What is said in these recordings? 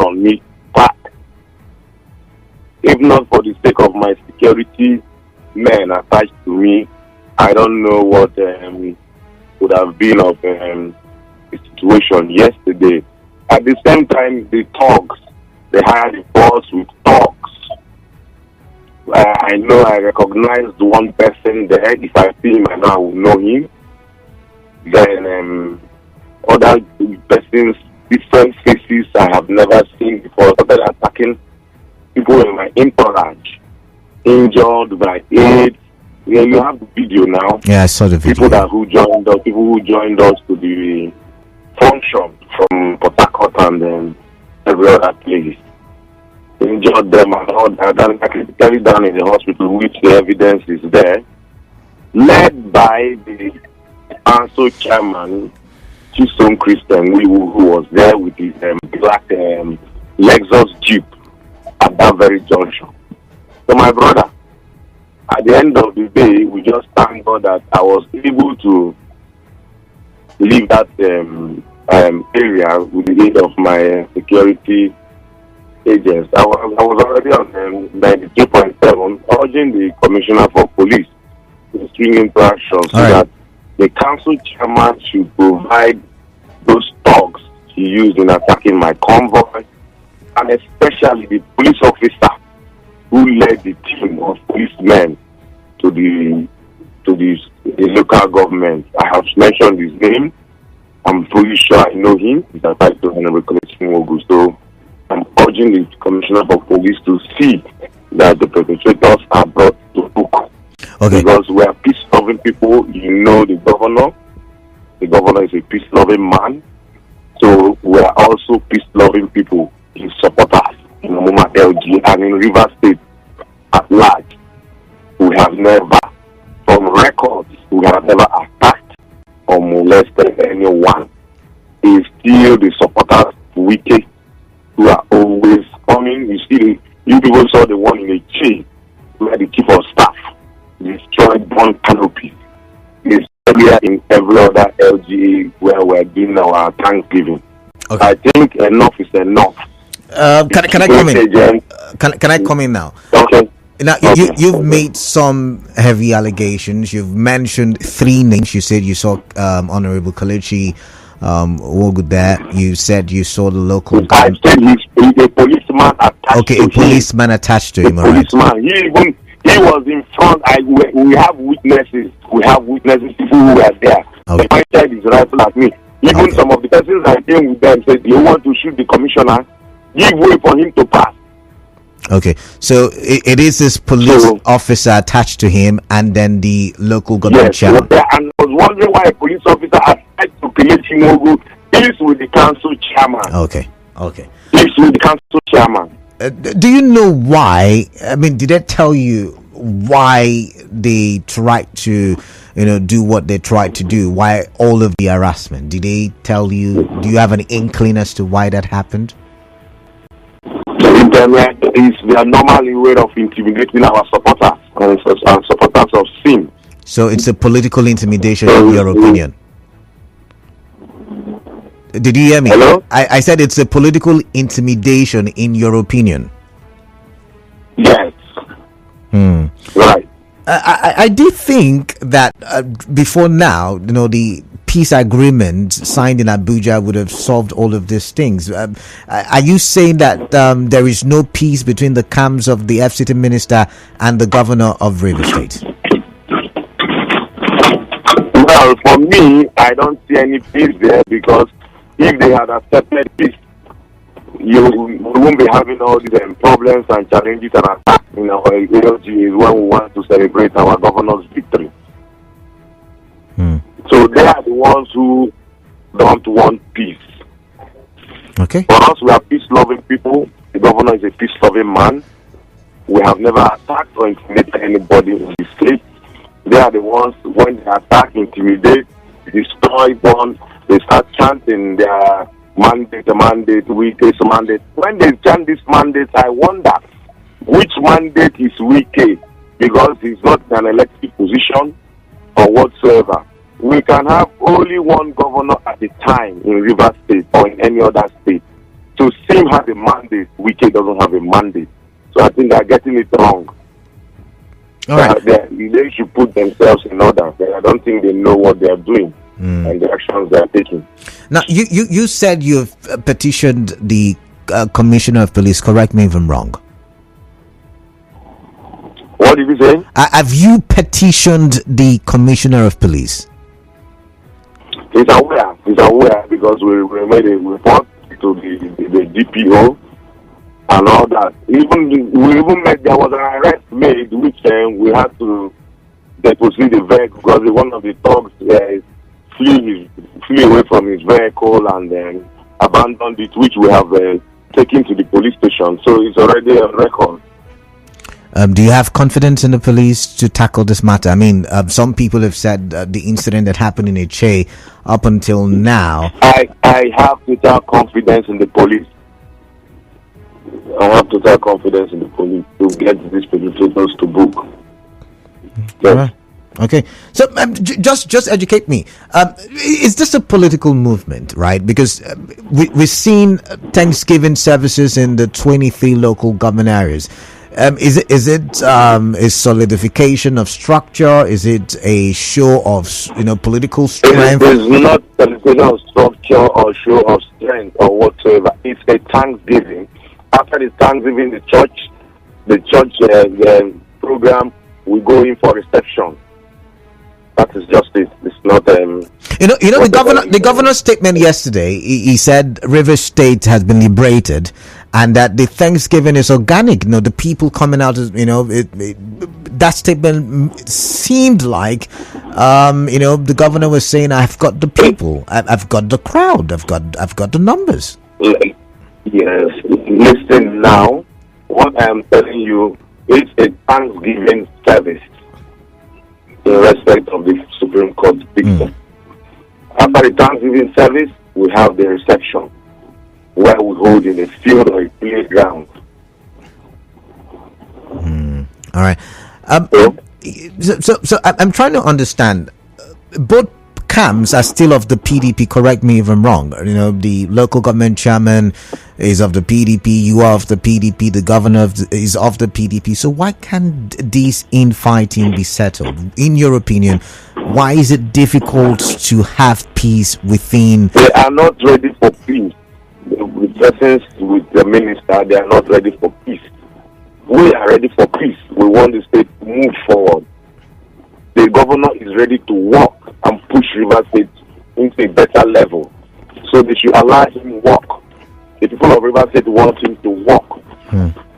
on me back. If not for the sake of my security men attached to me, I don't know what would have been of the situation yesterday. At the same time, the thugs, they hired the boss with thugs. I know I recognized one person there. If I see him, I know I will know him. Then other persons, different faces I have never seen before, started attacking people in my entourage, injured by AIDS. Yeah, you have the video now. Yeah, I saw the video. People who joined us to the function from Port Harcourt and every other place. Injured them and all that, and carried down in the hospital, which the evidence is there. Led by the council chairman, Chisom Christian, who was there with his black Lexus Jeep at that very junction. So, my brother, at the end of the day, we just thank God that I was able to leave that area with the aid of my security agents. I was already on 92.7, urging the commissioner for police to string into action so that the council chairman should provide those thugs he used in attacking my convoy, and especially the police officer who led the team of policemen to the local government. I have mentioned his name. I'm fully sure I know him. He's attached to Honorable Commissioner Ogu. So I'm urging the Commissioner for Police to see that the perpetrators are brought to book. Okay. Because we are peace-loving people. You know the governor. The governor is a peace-loving man. So we are also peace-loving people in supporters in Omuma LG and in River State at large. We have never, from records, we have never attacked or molested anyone. It's still the supporters of Uche who are always coming. You see, you people saw the one in a chain where the chief of staff destroyed one canopy. It's earlier in every other LGA where we're doing our Thanksgiving. Okay. I think enough is enough. Can I come in? Can I come in now? Okay. Now, you've made some heavy allegations. You've mentioned 3 names. You said you saw Honorable Kalechi Wogu there. You said you saw the local I said he's a policeman attached okay, to a policeman attached to him, all right. Policeman. He was in front. We have witnesses. We have witnesses, people who were there. Okay. My child is rifle at me. Even some of the persons I came with them said, you want to shoot the commissioner? Give way for him to pass. Okay, so it is this police officer attached to him, and then the local government chairman. Yes, and I was wondering why a police officer attached to Kelechi Mogu is with the council chairman. Okay. Is with the council chairman. Do you know why? I mean, did they tell you why they tried to, do what they tried to do? Why all of the harassment? Did they tell you? Do you have an inkling as to why that happened? They are normally way of intimidating our supporters and supporters of sin. So it's a political intimidation, in your opinion. Did you hear me? Hello? I said it's a political intimidation, in your opinion. Yes. Right. I do think that before now, the peace agreement signed in Abuja would have solved all of these things. Are you saying that there is no peace between the camps of the FCT minister and the governor of Rivers State? Well, for me, I don't see any peace there, because if they had accepted peace, we won't be having all these problems and challenges and attacks in our LGs when we want to celebrate our governor's victory. So they are the ones who don't want peace. Okay. For us, we are peace-loving people. The governor is a peace-loving man. We have never attacked or intimidated anybody in the state. They are the ones, when they attack, intimidate, destroy one, they start chanting their mandate, week's mandate. When they chant this mandate, I wonder which mandate is weekly, because he's not in an elected position or whatsoever. We can have only one governor at a time in River State or in any other state. So Sim has a mandate, Uche doesn't have a mandate. So I think they're getting it wrong. All right. They should put themselves in order. I don't think they know what they are doing and the actions they are taking. Now, you said you've petitioned the Commissioner of Police. Correct me if I'm wrong. What did you say? Have you petitioned the Commissioner of Police? He's aware because we made a report to the DPO and all that. We even made, there was an arrest made, which we had to deposit the vehicle because one of the thugs flew away from his vehicle and then abandoned it, which we have taken to the police station. So it's already on record. Do you have confidence in the police to tackle this matter? I mean, some people have said the incident that happened in Uche up until now. I have total confidence in the police. I have total confidence in the police to get these perpetrators to book. Yes. Right. Okay, so just educate me. Is this a political movement, right? Because we've seen Thanksgiving services in the 23 local government areas. Is it a solidification of structure? Is it a show of political strength? It is not a solidification of structure or show of strength or whatsoever. It's a Thanksgiving. After the Thanksgiving, the church program, we go in for reception. That is just it. It's not. The governor's statement yesterday. He said River State has been liberated, and that the Thanksgiving is organic. The people coming out. That statement seemed like, the governor was saying, "I've got the people. I've got the crowd. I've got the numbers." Yes. Listen now. What I am telling you, it's a Thanksgiving service. In respect of the Supreme Court dictum. After the Thanksgiving service, we have the reception, where we hold in a field or a playground. All right. So I'm trying to understand. Both camps are still of the PDP. Correct me if I'm wrong. The local government chairman is of the PDP. You are of the PDP. The governor is of the PDP. So why can't this infighting be settled? In your opinion, why is it difficult to have peace within? They are not ready for peace. The persons with the minister, they are not ready for peace. We are ready for peace. We want the state to move forward. The governor is ready to work and push River State into a better level. So they should allow him work. The people of River State want him to work.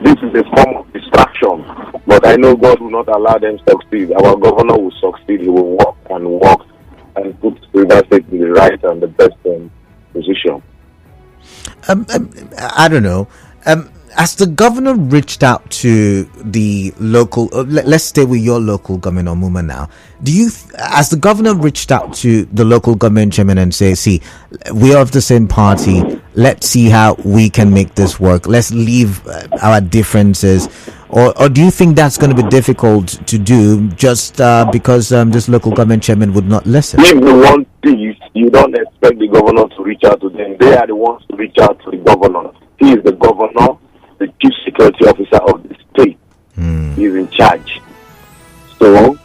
This is a form of distraction. But I know God will not allow them to succeed. Our governor will succeed. He will work and put River State in the right and the best position. I don't know. Has the governor reached out to the local? Let's stay with your local government, Omuma. Now, has the governor reached out to the local government chairman and say, "See, we are of the same party. Let's see how we can make this work. Let's leave our differences." Or do you think that's going to be difficult to do just because this local government chairman would not listen? If you want peace, you don't expect the governor to reach out to them. They are the ones to reach out to the governor. He is the governor, the chief security officer of the state. He is in charge. So,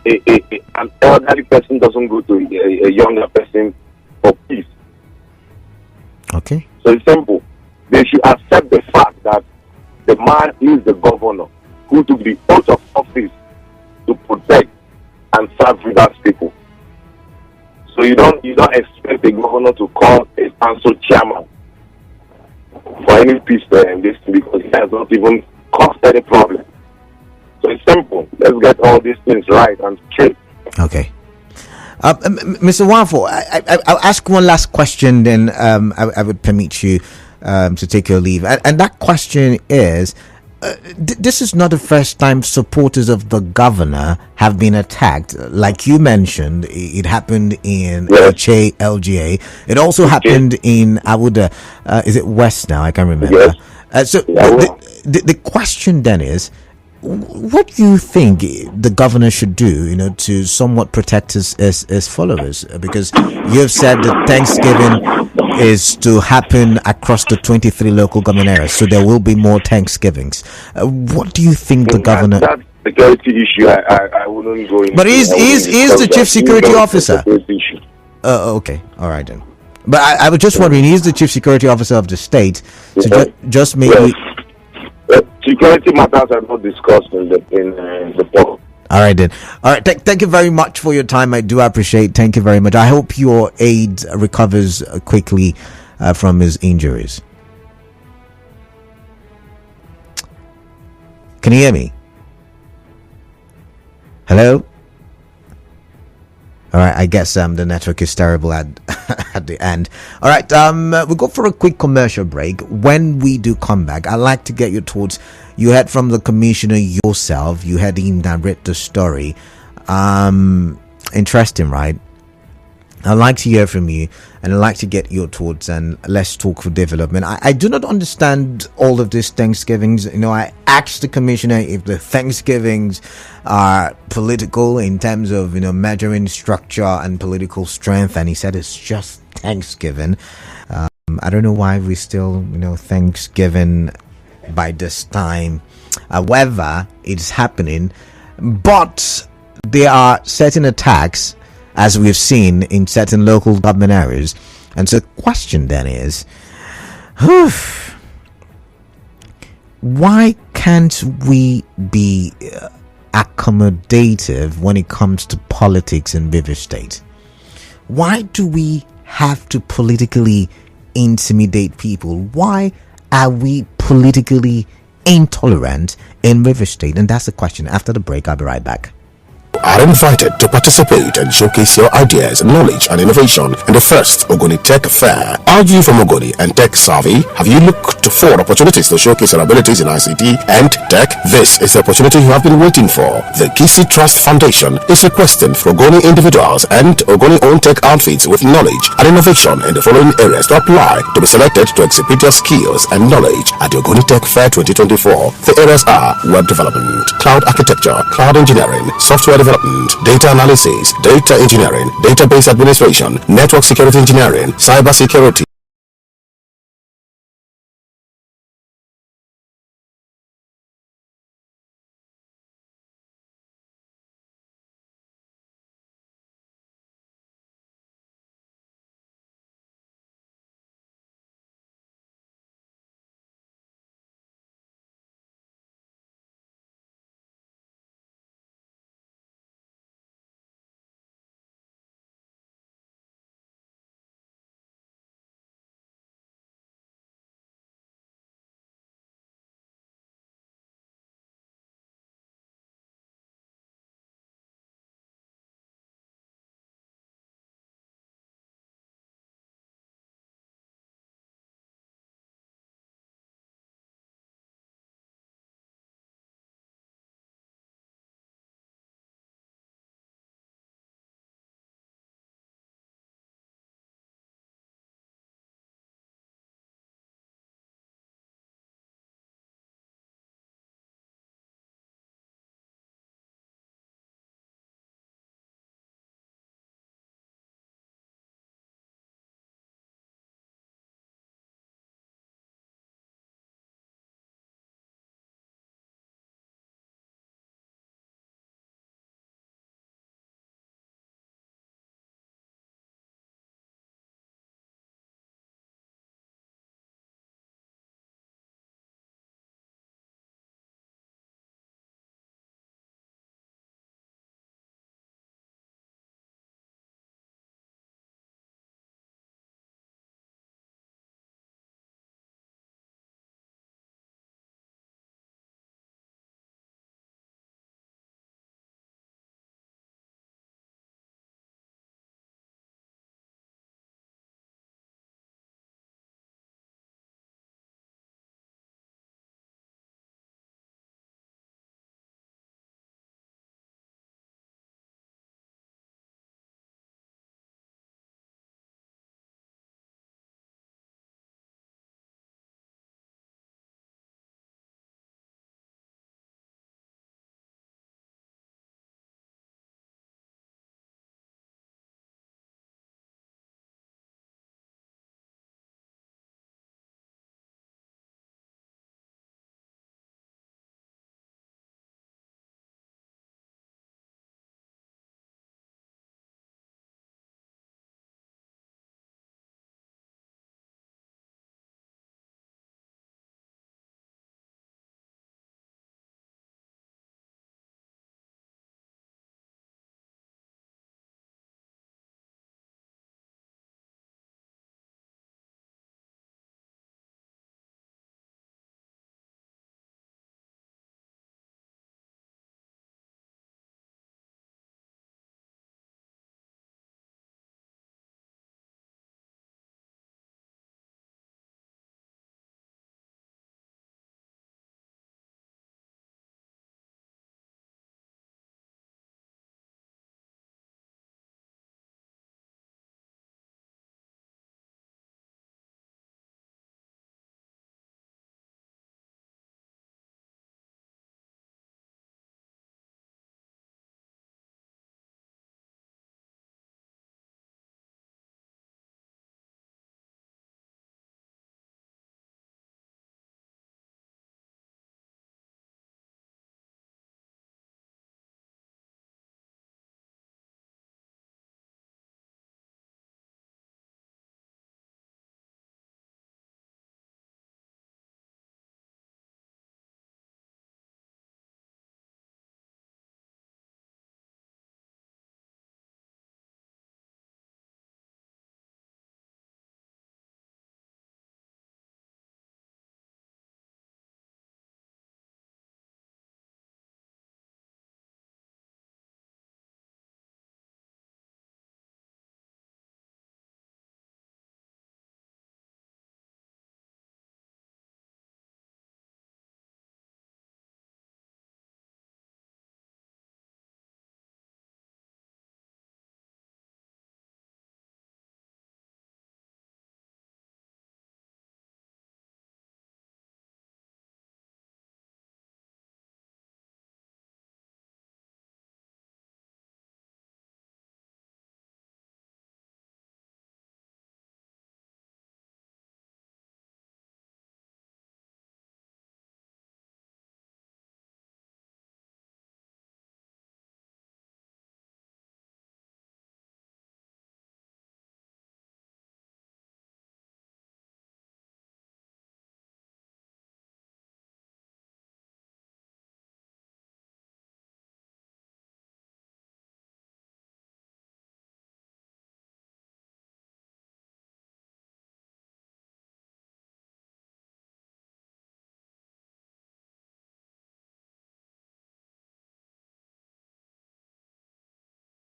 an elderly person doesn't go to a younger person for peace. Okay. So it's simple. They should accept the fact that the man is the governor who took the oath of office to protect and serve Rivers people. So you don't expect the governor to call a council chairman for any peace in this, because he has not even caused any problem. So it's simple. Let's get all these things right and straight. Okay. Mr. Nwafor, I'll ask one last question, then I would permit you to take your leave. And that question is, this is not the first time supporters of the governor have been attacked. Like you mentioned, it happened in Uche LGA. It also happened in Awuda. Is it West now? I can't remember. So the question then is, what do you think the governor should do, to somewhat protect his followers? Because you have said that Thanksgiving is to happen across the 23 local government areas. So there will be more Thanksgivings. What do you think the governor? That security issue, I wouldn't go into. But he's the chief security officer. Issue. Okay, all right then. But I was just wondering, he's the chief security officer of the state, so just maybe. Yes. Security matters are not discussed in the public. All right then. All right. Thank you very much for your time. I do appreciate. Thank you very much. I hope your aide recovers quickly from his injuries. Can you hear me? Hello? All right, I guess the network is terrible at at the end. All right, we'll go for a quick commercial break. When we do come back, I'd like to get your thoughts. You heard from the commissioner yourself. You heard him narrate the story. Interesting, right? I'd like to hear from you, and I'd like to get your thoughts, and let's talk for development. I do not understand all of these Thanksgivings. I asked the commissioner if the Thanksgivings are political in terms of, measuring structure and political strength, and he said it's just Thanksgiving. I don't know why we still, Thanksgiving by this time. However, it's happening, but there are certain attacks, as we've seen in certain local government areas. And so the question then is, why can't we be accommodative when it comes to politics in River State? Why do we have to politically intimidate people? Why are we politically intolerant in River State? And that's the question. After the break, I'll be right back. Are invited to participate and showcase your ideas, knowledge and innovation in the first Ogoni Tech Fair. Are you from Ogoni and tech savvy? Have you looked for opportunities to showcase your abilities in ICT and tech? This is the opportunity you have been waiting for. The Kisi Trust Foundation is requesting for Ogoni individuals and Ogoni-owned tech outfits with knowledge and innovation in the following areas to apply to be selected to exhibit their skills and knowledge at the Ogoni Tech Fair 2024. The areas are web development, cloud architecture, cloud engineering, software development, data analysis, data engineering, database administration, network security engineering, cyber security,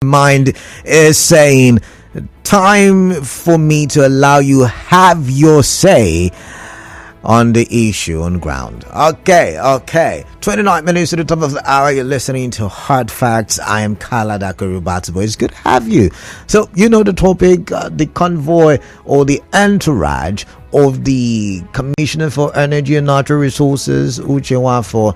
mind is saying, time for me to allow you have your say on the issue on ground. Okay. 29 minutes to the top of the hour. You're listening to Hard Facts. I am Kala Dakurubatibo. It's good to have you. So, you know the topic, the convoy or the entourage of the Commissioner for Energy and Natural Resources, Uche Nwafor,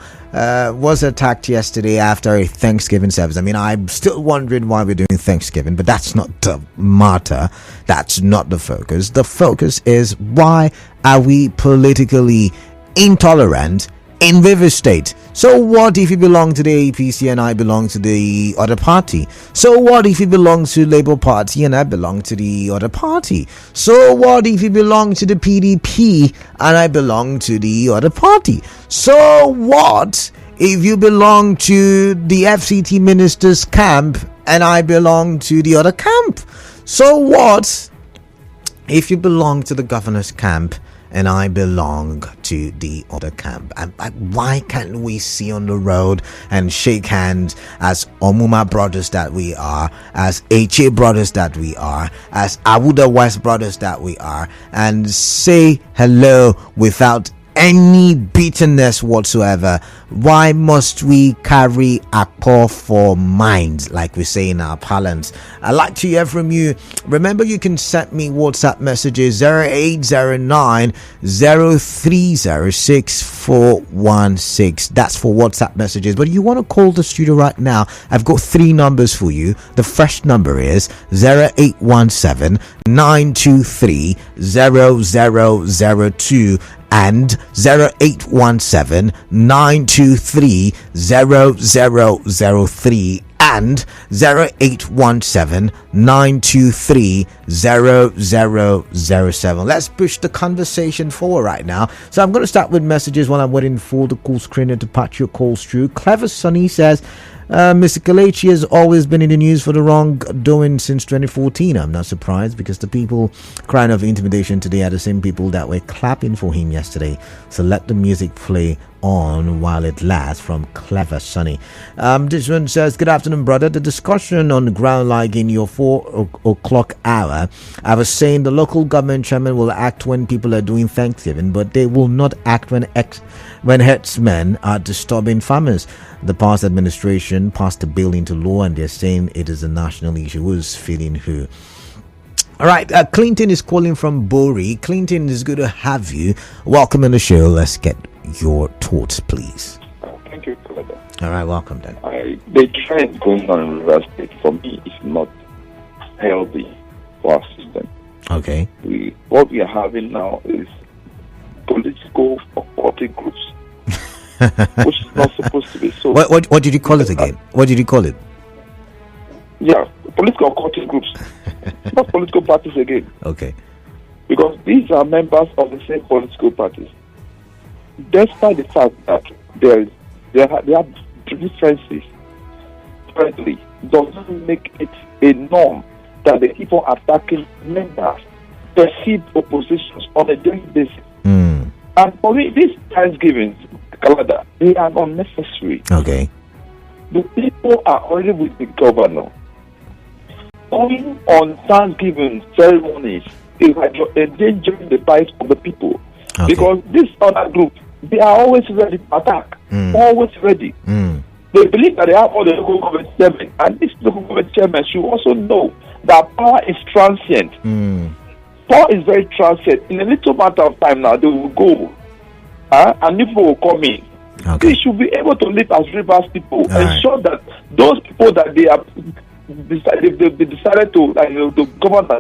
was attacked yesterday after a Thanksgiving service. I mean, I'm still wondering why we're doing Thanksgiving, but that's not the matter. That's not the focus. The focus is, why are we politically intolerant in River State? So what if you belong to the APC and I belong to the other party? So what if you belong to Labour Party and I belong to the other party? So what if you belong to the PDP and I belong to the other party? So what if you belong to the FCT minister's camp and I belong to the other camp? So what if you belong to the governor's camp and I belong to the other camp? And why can't we see on the road and shake hands as Omuma brothers that we are, as Uche brothers that we are, as Awuda West brothers that we are, and say hello without any bitterness whatsoever? Why must we carry a call for minds, like we say in our parlance? I'd like to hear from you. Remember, you can send me WhatsApp messages 0809 0306 416. That's for WhatsApp messages. But if you want to call the studio right now, I've got 3 numbers for you. The first number is 0817 923 0002 and 0817 923 0003 and 0817 923 0007. Let's push the conversation forward right now. So I'm going to start with messages while I'm waiting for the call screener to patch your calls through. Clever Sonny says, Mr. Kalechi has always been in the news for the wrongdoing since 2014. I'm not surprised, because the people crying of intimidation today are the same people that were clapping for him yesterday. So let the music play on while it lasts. From Clever Sonny. This one says, good afternoon, brother. The discussion on the ground, like in your 4 o'clock hour, I was saying the local government chairman will act when people are doing Thanksgiving, but they will not act when herdsmen are disturbing farmers. The past administration passed a bill into law and they're saying it is a national issue. Who's feeling who? All right, Clinton is calling from Bori. Clinton, it's good to have you. Welcome on the show. Let's get your thoughts, please. Thank you, Claudia. All right, welcome then. The trend going on in River State, for me, is not healthy for our system. Okay. What we are having now is political occultic groups, which is not supposed to be so. What did you call it again? What did you call it? Yeah, political occultic groups, not political parties again. Okay. Because these are members of the same political parties. Despite the fact that they have differences, currently doesn't make it a norm that they keep on attacking members, perceived oppositions on a daily basis. And for me, these Thanksgivings, Canada, they are unnecessary. Okay. The people are already with the governor. Going on Thanksgiving ceremonies is like you're endangering the lives of the people. Okay. Because this other group, they are always ready to attack. Always ready. They believe that they have all the local government chairmen, and this local government chairman should also know that power is transient. Power is very transient. In a little matter of time now, they will go, and people will come in. Okay. They should be able to live as rivers people, ensure right. that those people that they have decided to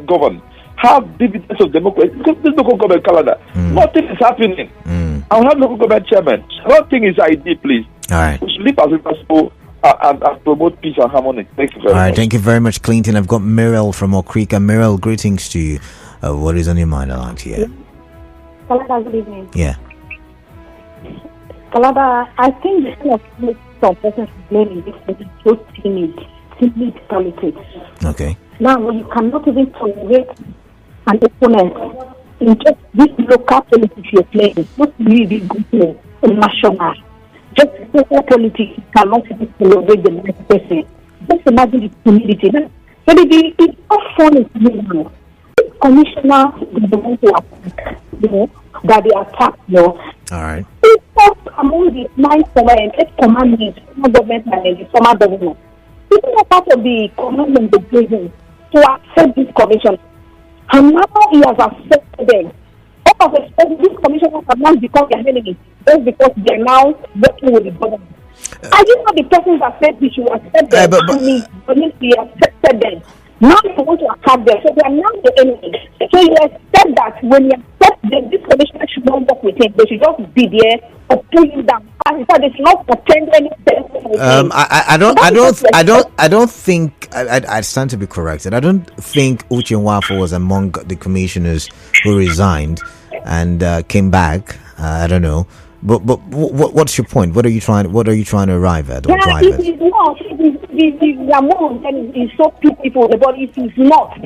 govern have dividends of democracy. Because this local government calendar, nothing is happening. I will have local government chairman. Nothing is ideal, please. All right. We should live as rivers people and promote peace and harmony. Thank you very much. All right, thank you very much, Clinton. I've got Meryl from Okrika. Meryl, greetings to you. What is on your mind? I'd like to hear. Kalada, good evening. Yeah. Kalada, I think the kind of some persons blaming this is so timid politics. Okay. Now, you cannot even tolerate an opponent in just this local politics you're playing. Not really good play in national. Just local politics, you cannot even tolerate the next person. Just imagine the humility. But it's not funny to me now. Commissioner is the one who attack, that they attack, All right. It's not among the 9 commandments, 8 commandments, former government and the former government. It's not part of the commandment they gave him to accept this commission. And now he has accepted them. All of a sudden, these commissioners have now become their enemies just because they are now working with the government. I didn't know the person that said we should accept them, but he accepted them. Now they want to attack them, so they are now the enemies. So you expect that when you accept them, this commissioner should not work with him. They should just be there or pull him down. In fact, they should not pretend anything with him. I don't think I stand to be corrected. I don't think Uche Nwafor was among the commissioners who resigned and came back. I don't know. But what's your point? What are you trying to arrive at? Or drive at? It is not. It is among and it's so people, but it is not.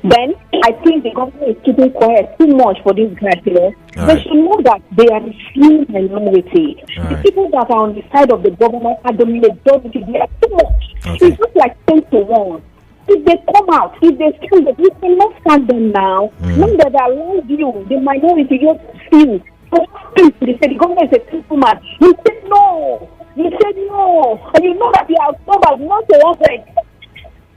Then I think the government is keeping quiet too much for this guys. They should know that they are the few minority. The people that are on the side of the government are the majority. They are too much. It's not like 10 to 1. If they come out, if they feel that we cannot stand them now, when they are around you, the minority, you feel. They said the government is a people man. You said no. You said no. And you know that they are over not the one.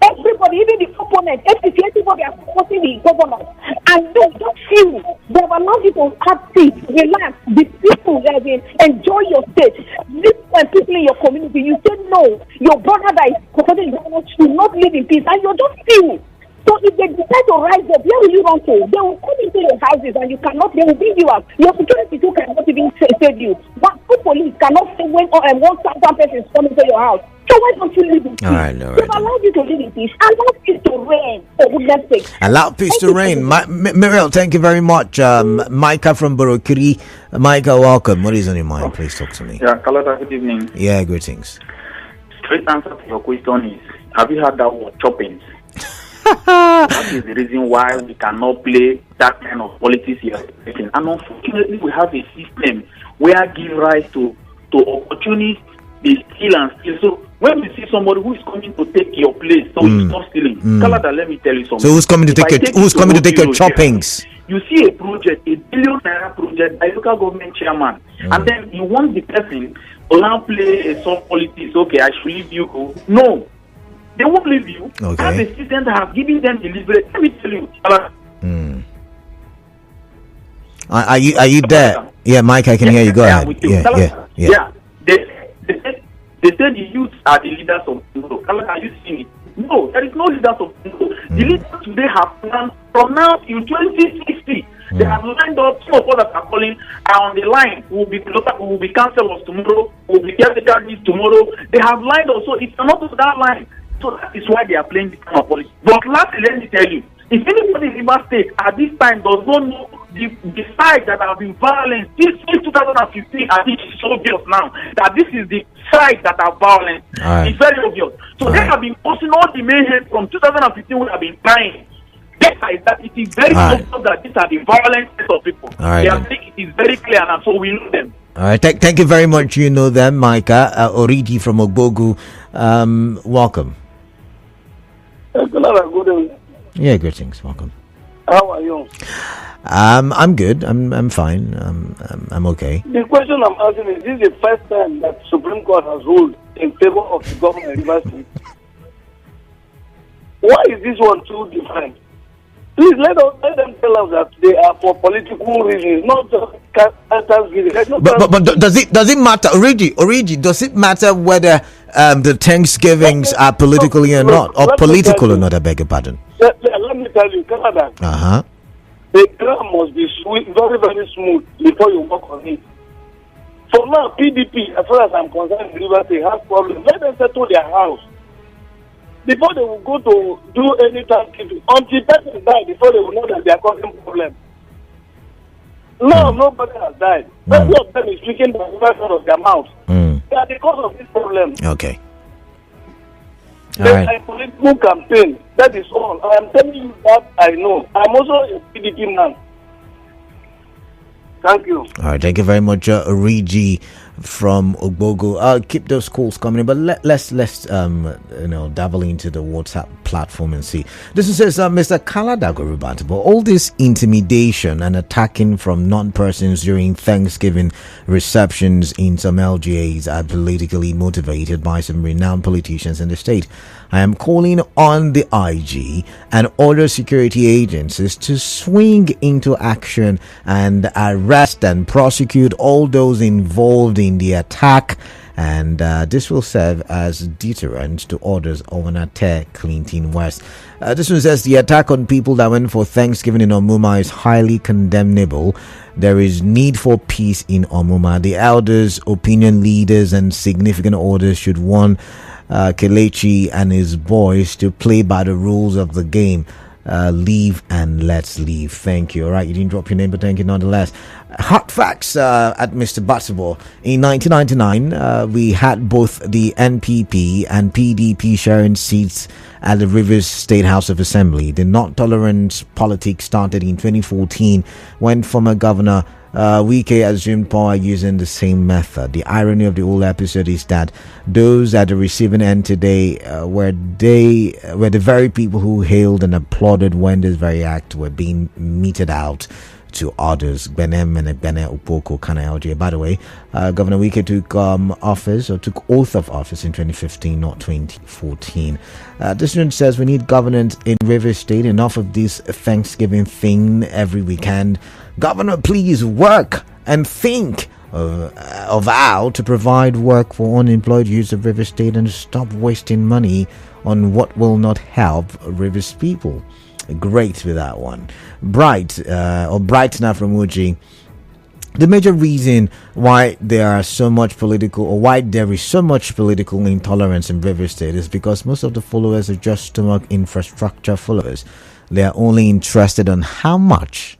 Everybody, even the opponent, everybody are supporting the government. And don't feel they have allowed you to have peace, relax. The people that enjoy your state. These people in your community, you said no. Your brother that is supporting the government should not live in peace. And you just feel. So if they decide to rise up, where will you run to? They will come into your houses and they will bring you out. Your security too cannot even save you. But the police cannot say when 1,000 persons come into your house. So why don't you live in peace? All right. They've allowed you to live in peace. Allow peace to reign, for goodness sake. Allow peace to reign. Muriel, thank you very much. Micah from Borokiri. Micah, welcome. What is on your mind? Please talk to me. Yeah, Kalata, good evening. Yeah, greetings. Straight answer to your question is, have you heard that word, choppings? That is the reason why we cannot play that kind of politics here. And unfortunately, we have a system where give rise to opportunities, they steal and steal. So when we see somebody who is coming to take your place, so you stop stealing. Kalada, let me tell you something. So who's coming to take your choppings? You see a project, $1 billion project by local government chairman, and then you want the person to now play a soft politics. Okay, I should leave you go. No. They won't leave you. Okay. As a system that have given them the liberty. Let me tell you. Are you there? Yeah, Mike, I can hear you. Go ahead. Yeah. They say the youth are the leaders of tomorrow. Are you seeing it? No, there is no leaders of tomorrow. The leaders today have planned from now till 2060. They have lined up. Some of us that are calling are on the line. We will be councillors tomorrow. We will be caretaker tomorrow. They have lined up. So it's not to that line. So that is why they are playing this kind of politics. But lastly, let me tell you, if anybody in River State at this time does not know the side that have been violent since 2015, I think it's obvious now that this is the side that are violent. It's very obvious. So they have been causing all the mayhem from 2015. We have been trying. That it is very obvious that these are the violent set of people. It is very clear, and so we know them. All right, thank you very much. You know them, Micah. Origi from Ogbogu. Welcome. Yeah, greetings. Welcome. How are you? I'm good. I'm fine. I'm okay. The question I'm asking is: this is the first time that Supreme Court has ruled in favor of the government university. Why is this one so different? Please let them tell us that they are for political reasons, not just reasons. But does it matter, Origi? Does it matter whether the Thanksgivings are politically or not, or political or not? I beg your pardon. Let me tell you, Canada. The ground must be sweet, very, very smooth before you work on it. For now, PDP, as far as I'm concerned, they have problems. Let them settle their house before they will go to do any Thanksgiving. Until person die, before they will know that they are causing problems. No, nobody has died. Many of them is speaking by the right side of their mouth. They are the cause of this problem. Okay. There's a political campaign. That is all. I am telling you that I know. I'm also a PDP man. Thank you. All right. Thank you very much, Origi from Ogbogo. Keep those calls coming in, but let's dabble into the WhatsApp platform and see. This is says Mr. Kalada Gorubantabo. All this intimidation and attacking from non-persons during Thanksgiving receptions in some LGAs are politically motivated by some renowned politicians in the state. I am calling on the IG and other security agencies to swing into action and arrest and prosecute all those involved in the attack, and this will serve as deterrent to others on attack Clinton West. This one says the attack on people that went for Thanksgiving in Omuma is highly condemnable. There is need for peace in Omuma. The elders, opinion leaders, and significant orders should warn Kelechi and his boys to play by the rules of the game. Leave and let's leave. Thank you. All right, you didn't drop your name, but thank you nonetheless. Hot facts at Mr. Batsabo. In 1999, we had both the NPP and PDP sharing seats at the Rivers State House of Assembly. The not tolerance politics started in 2014 when former Governor Uche assumed power using the same method. The irony of the whole episode is that those at the receiving end today were the very people who hailed and applauded when this very act were being meted out to others. Benem and Bene Upoko Kana LG. By the way, Governor Uche took oath of office in 2015, not 2014. This student says we need governance in Rivers State. Enough of this Thanksgiving thing every weekend. Governor, please work and think of how to provide work for unemployed youths of Rivers State and stop wasting money on what will not help Rivers people. Great with that one. Bright now from Uche. The major reason why there is so much political intolerance in Rivers State is because most of the followers are just stomach infrastructure followers. They are only interested on how much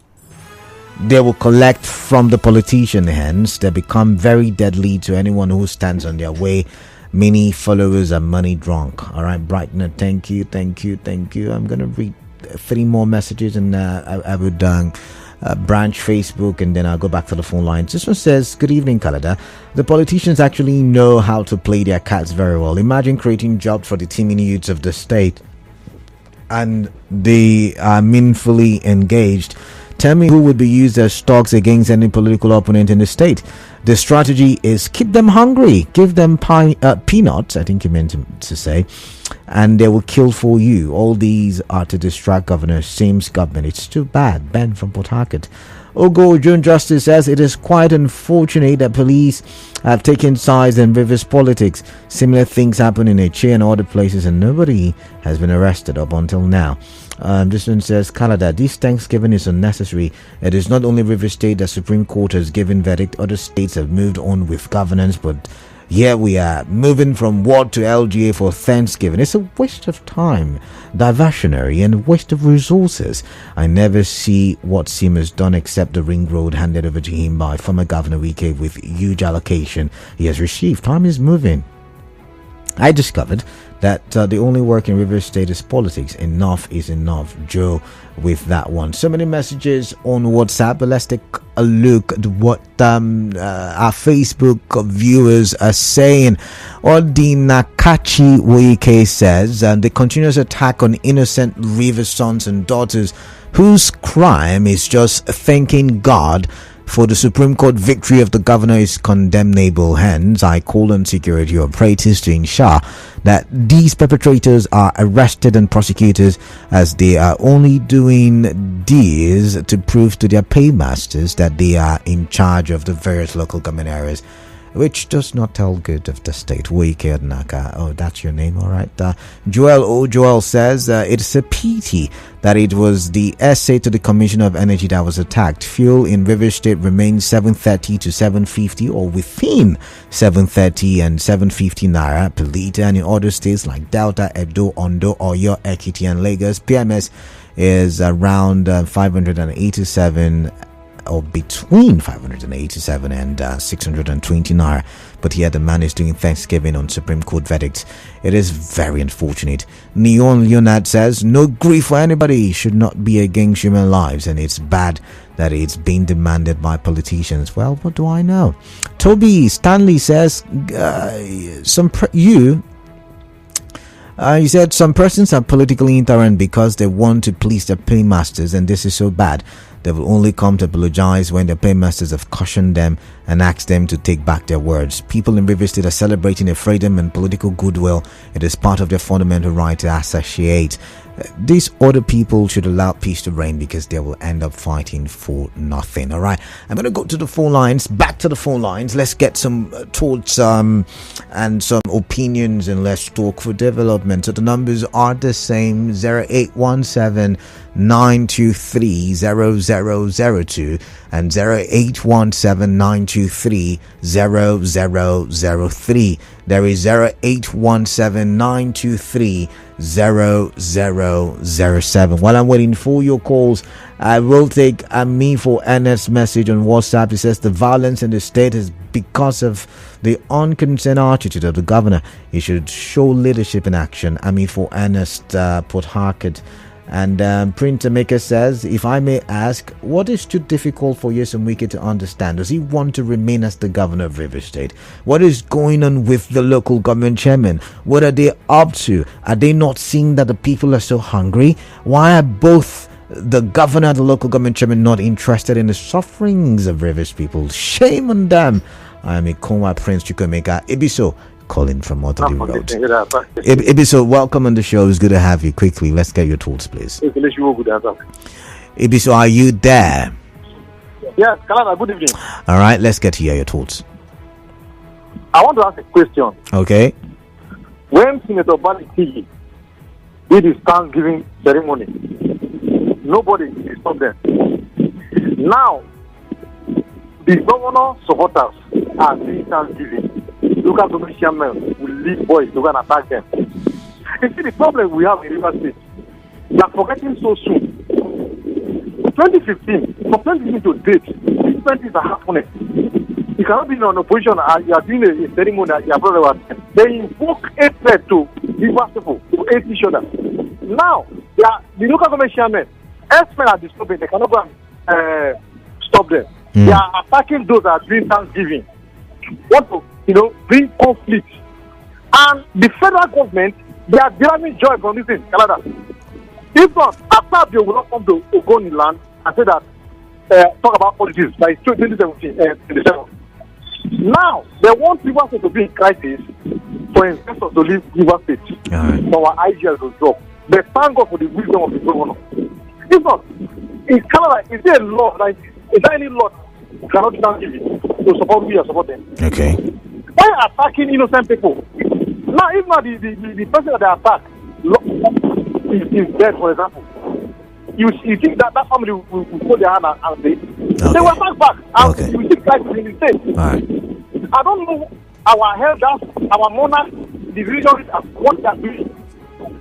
they will collect from the politician. Hence, they become very deadly to anyone who stands on their way. Many followers are money drunk. All right, Brightner, thank you. I'm going to read 3 more messages, and I would branch Facebook, and then I'll go back to the phone lines. This one says, good evening, Kalada. The politicians actually know how to play their cards very well. Imagine creating jobs for the teeming youths of the state, and they are meaningfully engaged. Tell me who would be used as stocks against any political opponent in the state. The strategy is keep them hungry, give them peanuts, I think you meant to say, and they will kill for you. All these are to distract Governor Sim's government. It's too bad. Ben from Port Harcourt. Ogo June Justice says it is quite unfortunate that police have taken sides in Rivers politics. Similar things happen in Uche and other places, and nobody has been arrested up until now. This one says, Canada, this Thanksgiving is unnecessary. It is not only Rivers State that Supreme Court has given verdict. Other states have moved on with governance, but here we are moving from ward to LGA for Thanksgiving. It's a waste of time, diversionary, and waste of resources. I never see what Sim has done except the ring road handed over to him by former Governor Uche with huge allocation he has received. Time is moving. I discovered that the only work in Rivers State is politics. Enough is enough. Joe with that one. So many messages on WhatsApp, but let's take a look at what our Facebook viewers are saying. Odinakachi Wike says, the continuous attack on innocent Rivers sons and daughters whose crime is just thanking God for the Supreme Court victory of the governor is condemnable. Hence, I call on security operatives to ensure that these perpetrators are arrested and prosecuted, as they are only doing this to prove to their paymasters that they are in charge of the various local government areas, which does not tell good of the state. Wike Naka. Oh, that's your name, all right. Joel says it's a pity that it was the essay to the Commissioner of Energy that was attacked. Fuel in Rivers State remains 730 to 750 or within 730 and 750 naira per litre, and in other states like Delta, Edo, Ondo, Oyo, Ekiti and Lagos, PMS is around 587 or between 587 and 620 naira. But here the man is doing Thanksgiving on Supreme Court verdict. It is very unfortunate. Neon Leonard says, no grief for anybody should not be against human lives, and it's bad that it's being demanded by politicians. Well, what do I know? Toby Stanley says, he said some persons are politically intolerant because they want to please their paymasters, and this is so bad. They will only come to apologize when their paymasters have cautioned them and asked them to take back their words. People in Rivers State are celebrating their freedom and political goodwill. It is part of their fundamental right to associate. These other people should allow peace to reign, because they will end up fighting for nothing. All right, I'm going to go to the phone lines. Back to the phone lines. Let's get some thoughts and some opinions, and let's talk for development. So the numbers are the same: 0817 923 0002 and 0817 923 0003. There is 0817 923 0007. While I'm waiting for your calls, I will take me for Ernest's message on WhatsApp. It says the violence in the state is because of the unconcerned attitude of the governor. He should show leadership in action. For Ernest Port Harcourt. And Printer Maker says, if I may ask, what is too difficult for Nyesom Wike to understand? Does he want to remain as the governor of Rivers State? What is going on with the local government chairman? What are they up to? Are they not seeing that the people are so hungry? Why are both the governor and the local government chairman not interested in the sufferings of Rivers people? Shame on them. I am Ikoma Prince Chukwemeka Ibiso, calling from Waterloo Road. Ibiso, welcome on the show. It's good to have you. Quickly, let's get your thoughts, please. Ibiso, are you there? Yes, Kalana, good evening. All right, let's get to hear your thoughts. I want to ask a question. Okay. When Senator Bali did his Thanksgiving ceremony, nobody disturbed them. Now, the governor supporters are doing Thanksgiving. Local government chairmen will lead boys to go and attack them. You see, the problem we have in River State, we are forgetting so soon. 2015, from 2015 to date, these things are happening. You cannot be in an opposition and you are doing a ceremony that your brother was. They invoke hatred to River people, to hate each other. Now, the local government chairmen, S-men are disturbing, they cannot go and stop them. They are attacking those that are doing Thanksgiving. Want to bring conflict. And the federal government, they are deriving joy from this in Canada. If not, after they will not come to Ogoni land and say that, talk about politics by 2017. Now, they want River State to be in crisis for investors to leave River State. So our ideas will drop. They thank God for the wisdom of the governor. If not, in Canada, is there a law, is there any law you cannot give it to support me or support them? Okay. Why attacking innocent people? Now, if not the person that they attack is dead, for example, you think that family will put their hand and say, they will attack back. And you see crisis in the state. All right. I don't know our elders, our monarchs, the religions, what they are doing.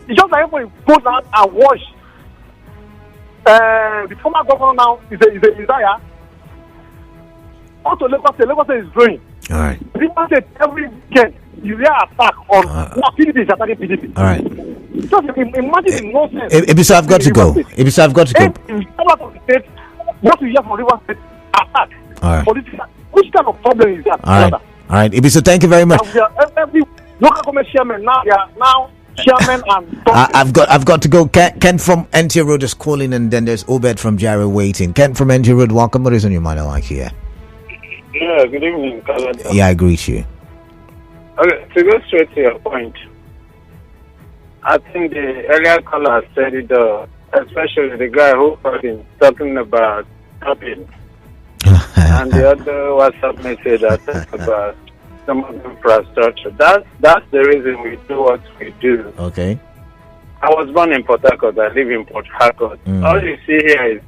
It's just like when you go down and watch the former governor now is a desire. Also, Lagos State is growing. All right. People say every weekend you hear attack on PDP is attacking PDP. All right. Just imagine the nonsense. Ibiso, I've got to go. Ibiso, I've got to go. In some of the states, what we hear from River State, attack. All right. Which kind of problem is that? All right. All right. Ibiso, thank you very much. Every local government chairman now chairman and I've got to go. Ken from NT Road is calling, and then there's Obed from Jaro waiting. Ken from NT Road, welcome. What is on your mind? I like here. Yeah, good evening, Kalada. Yeah, I greet you. Okay, to go straight to your point, I think the earlier caller said it, especially the guy who heard him talking about topic, and the other WhatsApp message that talked about some of the infrastructure. That's the reason we do what we do. Okay. I was born in Port Harcourt. I live in Port Harcourt. All you see here is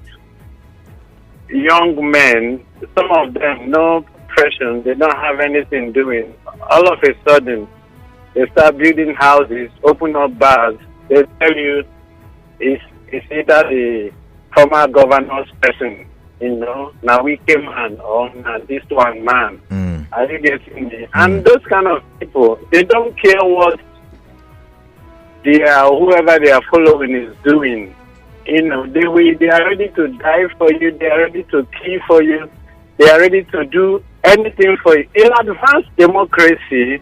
young men, some of them no profession, they don't have anything doing. All of a sudden, they start building houses, open up bars. They tell you it's either the former governor's person now we came man or now this one man. Are you getting me? And those kind of people, they don't care what whoever they are following is doing. They are ready to die for you. They are ready to kill for you. They are ready to do anything for you. In advanced democracy,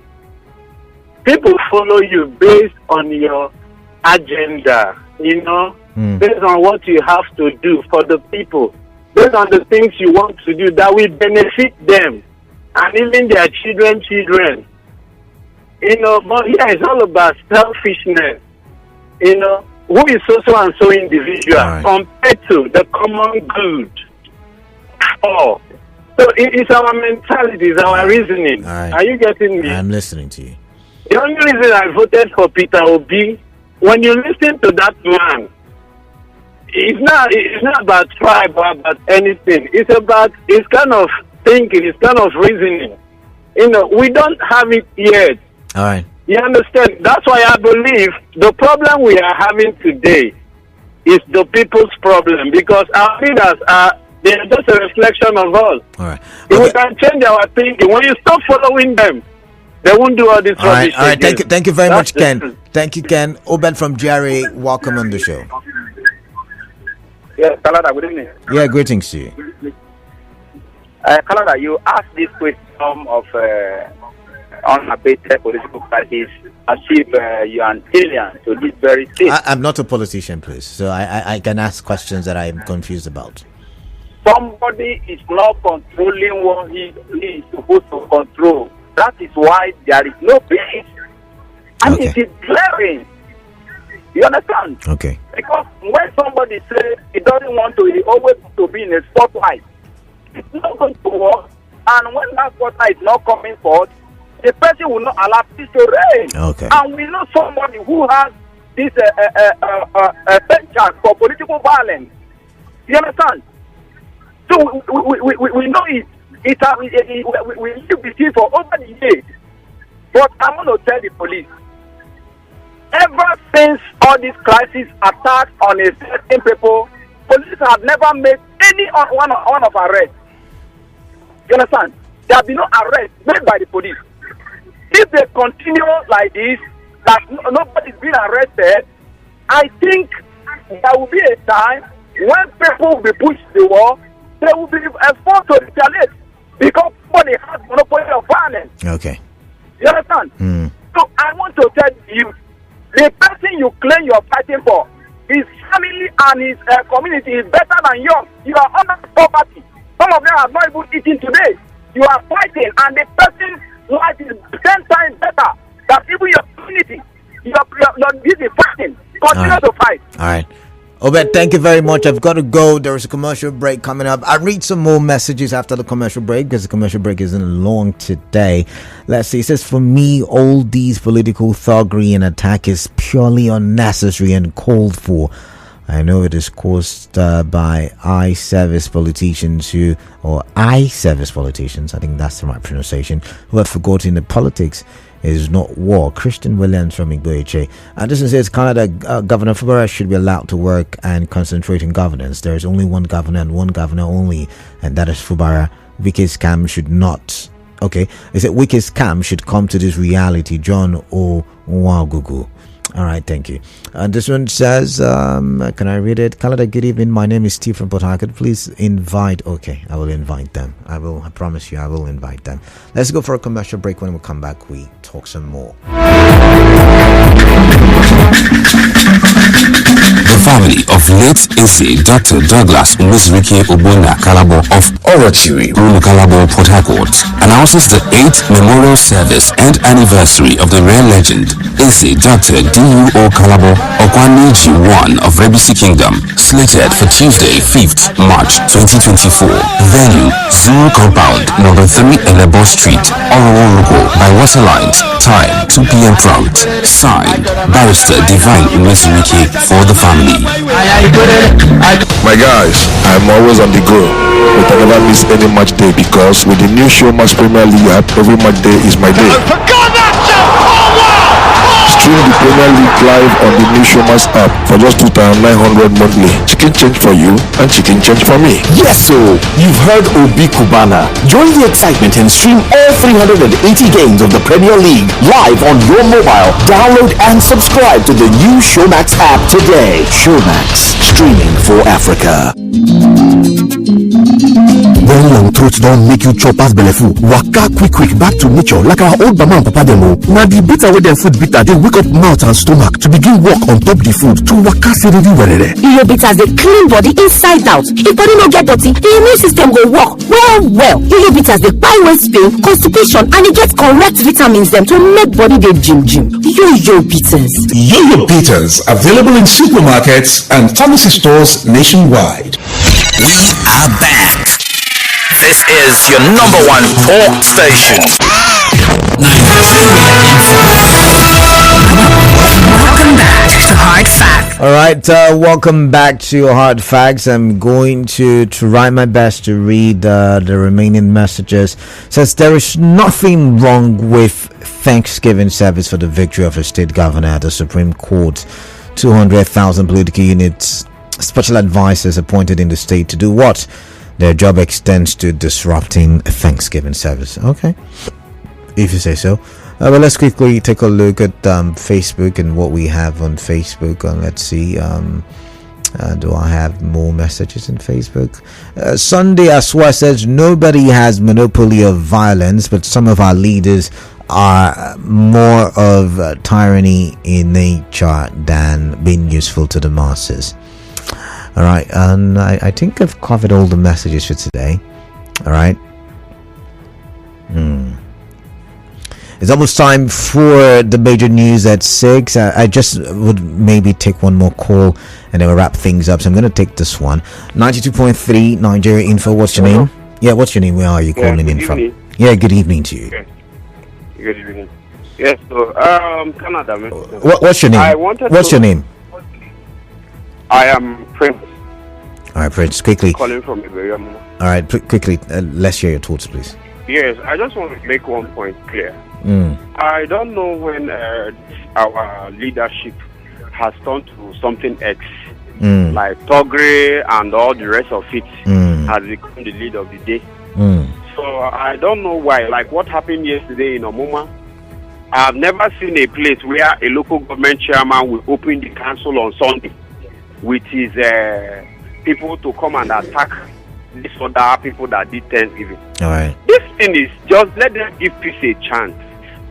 people follow you based on your agenda, based on what you have to do for the people, based on the things you want to do that will benefit them and even their children. But here it's all about selfishness. Who is so and so individual compared to the common good. So it's our mentality, it's our reasoning. Are you getting me? I'm listening to you. The only reason I voted for Peter Obi, when you listen to that man, it's not about tribe or about anything. It's kind of thinking, it's kind of reasoning. We don't have it yet. All right. You understand? That's why I believe the problem we are having today is the people's problem, because our leaders they're just a reflection of us. All right. If we can change our thinking, when you stop following them, they won't do all this rubbish. All right. Thank you very much, Ken. Thank you, Ken. Obed from GRA, welcome on the show. Yes, Canada, good evening. Yeah, greetings to you. Canada, you asked this question of unabated political parties as if you are an alien to this very state. I'm not a politician, please, so I can ask questions that I'm confused about. Somebody is not controlling what he is supposed to control. That is why there is no peace. And it is glaring. You understand? Okay. Because when somebody says he doesn't want to, he always wants to be in a spotlight. It's not going to work. And when that spotlight is not coming forth, the person will not allow peace to reign. Okay. And we know somebody who has this penchant for political violence. You understand? So we know it. We live with it for over the years. But I'm going to tell the police, ever since all these crises attacks on a certain people, police have never made any one of arrests. You understand? There have been no arrests made by the police. If they continue like this, that nobody's been arrested, I think there will be a time when people will be pushed to the wall, they will be forced to retaliate because somebody has monopoly of violence. Okay. You understand? So I want to tell you, the person you claim you are fighting for, his family and his community is better than yours. You are under poverty. Some of them are not even eating today. You are fighting, and the person's life is 10 times better than even your community. You are busy fighting. Continue to fight. All right. Obed, thank you very much. I've got to go. There is a commercial break coming up. I'll read some more messages after the commercial break because the commercial break isn't long today. Let's see. It says, for me, all these political thuggery and attack is purely unnecessary and called for. I know it is caused by I-service politicians I think that's the right pronunciation, who have forgotten that politics is not war. Christian Williams from Uche. And this says Canada Governor Fubara should be allowed to work and concentrate in governance. There is only one governor and one governor only, and that is Fubara. Wike's scam should not. Okay, they said Wike's scam should come to this reality. John O. Wagugu. All right, thank you. And this one says, can I read it? Canada, good evening. My name is Steve from Port Harcourt. Please invite. Okay, I will invite them. I promise you, I will invite them. Let's go for a commercial break. When we come back, we talk some more. The family of late AC Dr. Douglas Umizrike Obona Kalabo of Orochiri, Rulu Kalabo, Port Harcourt, announces the 8th memorial service and anniversary of the rare legend AC Dr. D.U.O. Kalabo Okwaniji I of Rebisi Kingdom, slated for Tuesday, 5th March 2024. Venue, Zoo Compound, number 3 Elebo Street, Oroworuko, by Waterlines. Time, 2 p.m. prompt. Signed, Barrister Divine Umizrike for the family. My guys, I'm always on the go. But I never miss any match day because with the new show Match Premier League app, every match day is my day. Stream the Premier League live on the new Showmax app for just 2,900 monthly. Chicken change for you and chicken change for me. Yes, so you've heard Obi Kubana. Join the excitement and stream all 380 games of the Premier League live on your mobile. Download and subscribe to the new Showmax app today. Showmax, streaming for Africa. When long throat don't make you chop as belleful, waka quick back to nature like our old mama and papa demo. Now the bitter with them food bitter, they wake up mouth and stomach to begin work on top the food to waka steady where. Iyo bitters dey clean body inside out. If body no get dirty, the immune system go work well. Iyo bitters dey kpai waist pain, constipation, and e get correct vitamins them to make body dey jim. Yo bitters. Yo bitters available in supermarkets and pharmacy stores nationwide. We are back. This is your number one talk station. Welcome back to Hard Facts. All right, welcome back to Hard Facts. I'm going to try my best to read the remaining messages. Says there is nothing wrong with Thanksgiving service for the victory of a state governor at the Supreme Court. 200,000 political units, special advisors appointed in the state to do what? Their job extends to disrupting a Thanksgiving service. Okay, if you say so. But let's quickly take a look at Facebook and what we have on Facebook. Let's see. Do I have more messages in Facebook? Sunday Aswa says nobody has monopoly of violence, but some of our leaders are more of tyranny in nature than being useful to the masses. All right, and I think I've covered all the messages for today. All right. It's almost time for the major news at 6. I just would maybe take one more call and then we'll wrap things up. So I'm going to take this one. 92.3 Nigeria Info. What's your name? Yeah, what's your name? Where are you calling in from? Yeah, good evening to you. Okay. Good evening. Yes, so Canada. What's your name? What's your name? I am Prince. All right, Prince, quickly. Calling from Iberia. All right, quickly. Let's hear your thoughts, please. Yes, I just want to make one point clear. I don't know when our leadership has turned to something else, like Togre and all the rest of it has become the lead of the day. So I don't know why. Like what happened yesterday in Omuma, I've never seen a place where a local government chairman will open the council on Sunday with his people to come and attack these other people that did Thanksgiving. All right. This thing is just let them give peace a chance.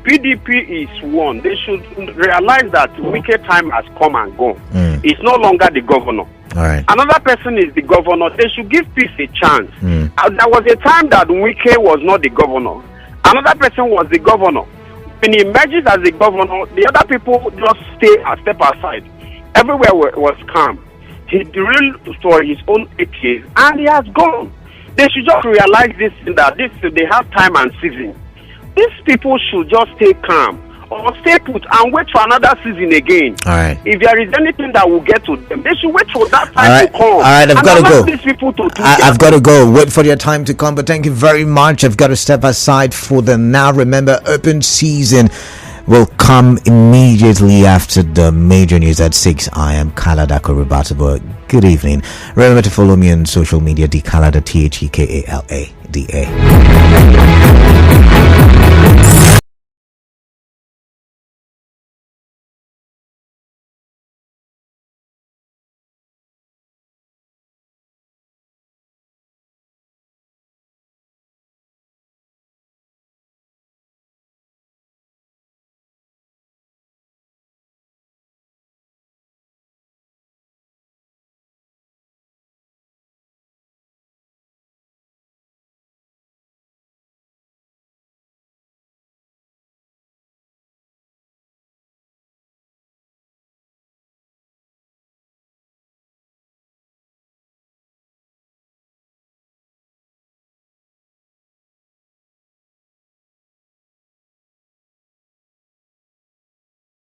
PDP is one. They should realize that wicked time has come and gone. It's no longer the governor. All right. Another person is the governor. They should give peace a chance. There was a time that Uche was not the governor. Another person was the governor. When he emerges as the governor, the other people just stay and step aside. Everywhere was calm. He drilled for his own 8 years and he has gone. They should just realize this, that they have time and season. These people should just stay calm or stay put and wait for another season again. All right. If there is anything that will get to them, they should wait for that time to come. All right, I've got to go. These people to do I've got to go. Wait for your time to come. But thank you very much. I've got to step aside for the now. Remember, open season will come immediately after the major news at 6. I am Kalada Korubatabu. Good evening. Remember to follow me on social media, Kalada, THEKALADA.